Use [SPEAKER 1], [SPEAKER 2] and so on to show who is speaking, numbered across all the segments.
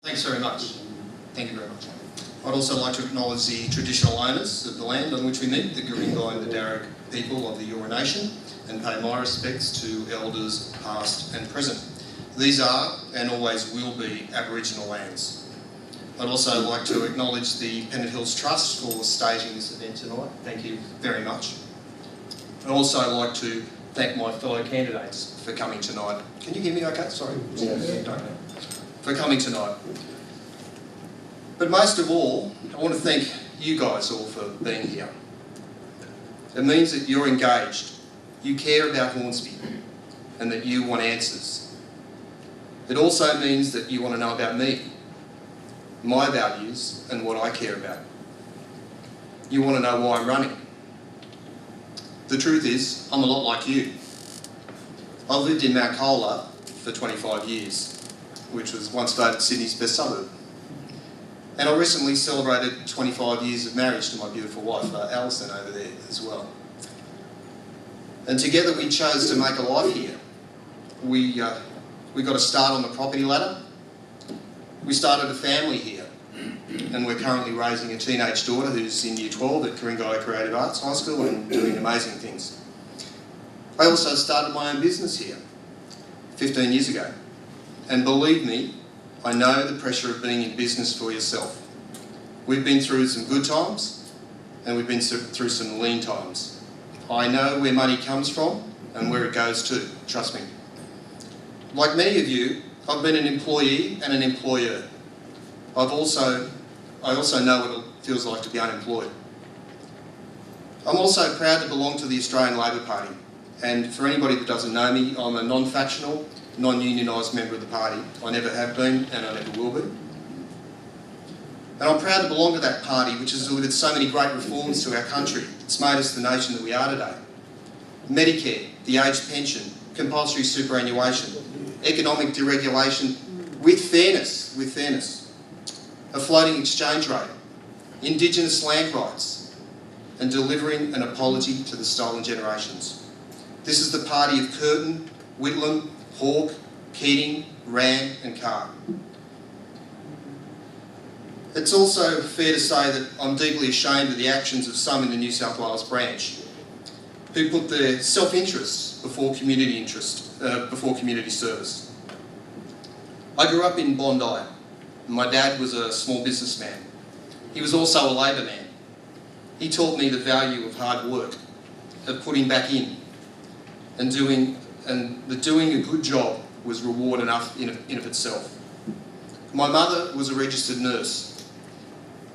[SPEAKER 1] Thanks very much. Thank you very much. I'd also like to acknowledge the traditional owners of the land on which we meet, the Guringai and the Darug people of the Eora Nation, and pay my respects to elders past and present. These are and always will be Aboriginal lands. I'd also like to acknowledge the Pennant Hills Trust for staging this event tonight. Thank you very much. I'd also like to thank my fellow candidates for coming tonight. Can you hear me okay? Sorry. Yes. For coming tonight. But most of all, I want to thank you guys all for being here. It means that you're engaged, you care about Hornsby, and that you want answers. It also means that you want to know about me, my values, and what I care about. You want to know why I'm running. The truth is, I'm a lot like you. I've lived in Mount Colah for 25 years, which was once voted Sydney's best suburb. And I recently celebrated 25 years of marriage to my beautiful wife, Alison, over there as well. And together we chose to make a life here. We got a start on the property ladder. We started a family here. And we're currently raising a teenage daughter who's in Year 12 at Guringai Creative Arts High School and doing amazing things. I also started my own business here 15 years ago. And believe me, I know the pressure of being in business for yourself. We've been through some good times and we've been through some lean times. I know where money comes from and where it goes to, trust me. Like many of you, I've been an employee and an employer. I also know what it feels like to be unemployed. I'm also proud to belong to the Australian Labor Party. And for anybody that doesn't know me, I'm a non-factional, non-unionised member of the party. I never have been and I never will be. And I'm proud to belong to that party which has delivered so many great reforms to our country. It's made us the nation that we are today. Medicare, the aged pension, compulsory superannuation, economic deregulation with fairness, a floating exchange rate, Indigenous land rights, and delivering an apology to the stolen generations. This is the party of Curtin, Whitlam, Hawke, Keating, Rann and Carr. It's also fair to say that I'm deeply ashamed of the actions of some in the New South Wales branch who put their self-interest before community service. I grew up in Bondi. My dad was a small businessman. He was also a Labor man. He taught me the value of hard work, of putting back in, and that doing a good job was reward enough in of itself. My mother was a registered nurse.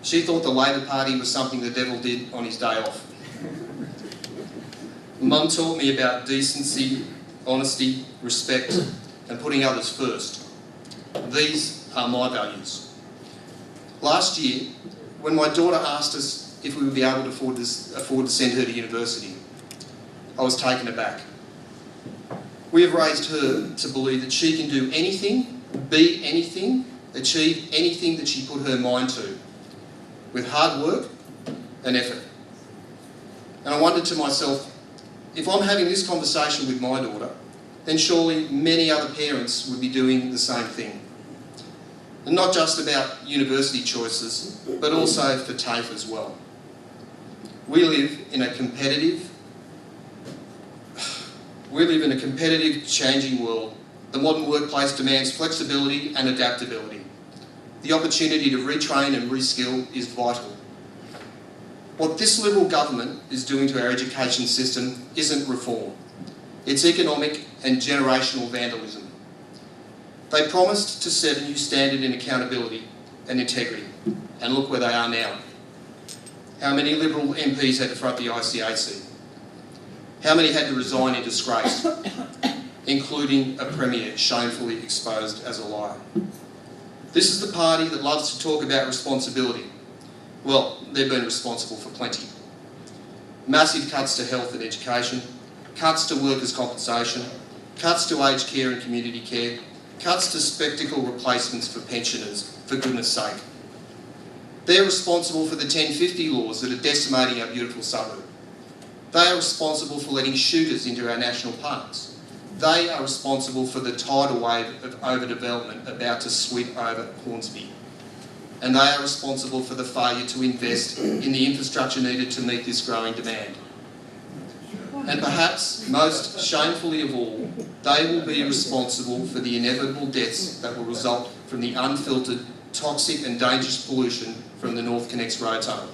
[SPEAKER 1] She thought the Labor Party was something the devil did on his day off. Mum taught me about decency, honesty, respect, and putting others first. These are my values. Last year, when my daughter asked us if we would be able to afford to send her to university, I was taken aback. We have raised her to believe that she can do anything, be anything, achieve anything that she put her mind to, with hard work and effort. And I wondered to myself, if I'm having this conversation with my daughter, then surely many other parents would be doing the same thing. And not just about university choices, but also for TAFE as well. We live in a competitive, changing world. The modern workplace demands flexibility and adaptability. The opportunity to retrain and reskill is vital. What this Liberal government is doing to our education system isn't reform. It's economic and generational vandalism. They promised to set a new standard in accountability and integrity, and look where they are now. How many Liberal MPs had to front the ICAC? How many had to resign in disgrace, including a Premier shamefully exposed as a liar? This is the party that loves to talk about responsibility. Well, they've been responsible for plenty. Massive cuts to health and education, cuts to workers' compensation, cuts to aged care and community care, cuts to spectacle replacements for pensioners, for goodness sake. They're responsible for the 1050 laws that are decimating our beautiful suburb. They are responsible for letting shooters into our national parks. they are responsible for the tidal wave of overdevelopment about to sweep over Hornsby. And they are responsible for the failure to invest in the infrastructure needed to meet this growing demand. And perhaps most shamefully of all, they will be responsible for the inevitable deaths that will result from the unfiltered, toxic and dangerous pollution from the North Connects road tunnel.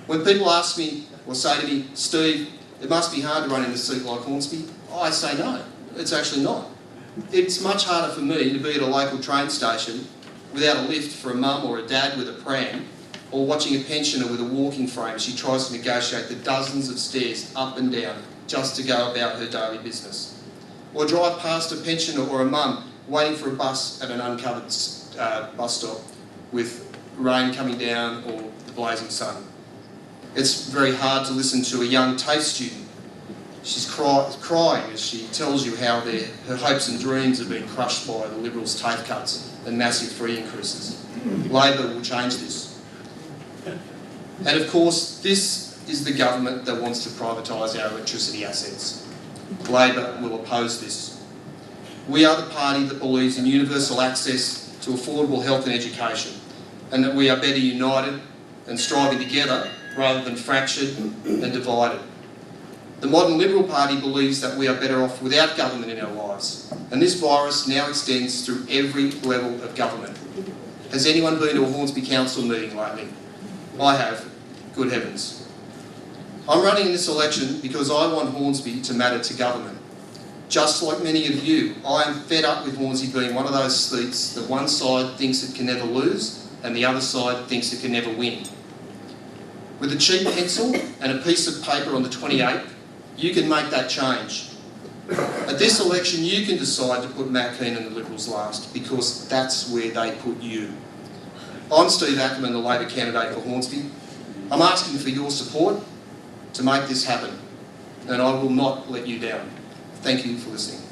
[SPEAKER 1] When people ask me or say to me, Steve, it must be hard to run in a seat like Hornsby, I say no, it's actually not. It's much harder for me to be at a local train station without a lift for a mum or a dad with a pram, or watching a pensioner with a walking frame as she tries to negotiate the dozens of stairs up and down just to go about her daily business. Or drive past a pensioner or a mum waiting for a bus at an uncovered bus stop with rain coming down or the blazing sun. It's very hard to listen to a young TAFE student. She's crying as she tells you how her hopes and dreams have been crushed by the Liberals' TAFE cuts and massive fee increases. Labor will change this. And of course, this is the government that wants to privatise our electricity assets. Labor will oppose this. We are the party that believes in universal access to affordable health and education, and that we are better united and striving together rather than fractured and divided. The modern Liberal Party believes that we are better off without government in our lives, and this virus now extends through every level of government. Has anyone been to a Hornsby Council meeting lately? I have. Good heavens. I'm running in this election because I want Hornsby to matter to government. Just like many of you, I am fed up with Hornsby being one of those seats that one side thinks it can never lose and the other side thinks it can never win. With a cheap pencil and a piece of paper on the 28th, you can make that change. At this election, you can decide to put Matt Keane and the Liberals last, because that's where they put you. I'm Steve Ackerman, the Labor candidate for Hornsby. I'm asking for your support to make this happen, and I will not let you down. Thank you for listening.